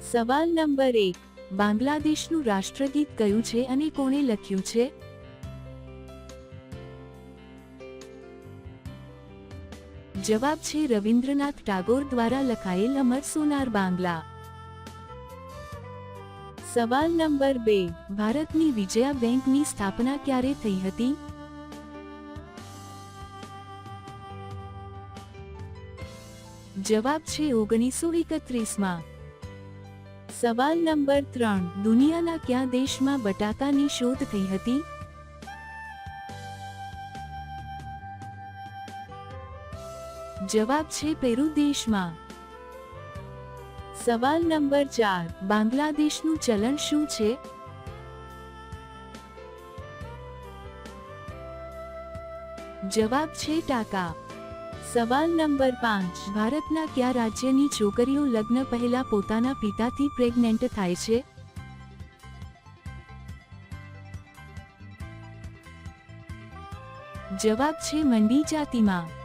સવાલ નંબર 1, બાંગ્લાદેશનું રાષ્ટ્રગીત કયું છે અને કોણે લખ્યું છે? જવાબ છે રવિન્દ્રનાથ ટાગોર દ્વારા લખાયેલ અમર સોનાર બાંગ્લા. સવાલ નંબર 2, ભારતની વિજયા બેંકની સ્થાપના ક્યારે થઈ હતી? જવાબ છે 1931માં. સવાલ નંબર 3, દુનિયાના કયા દેશમાં બટાકાની શોધ થઈ હતી? જવાબ છે પેરુ દેશમાં. સવાલ નંબર 4, બાંગ્લાદેશનું ચલણ શું છે? જવાબ છે ટાકા. સવાલ નંબર 5, ભારતના કયા રાજ્યની છોકરીઓ લગ્ન પહેલા પોતાના પિતાથી પ્રેગ્નેન્ટ થાય છે? જવાબ છે મંડી જાતિમાં.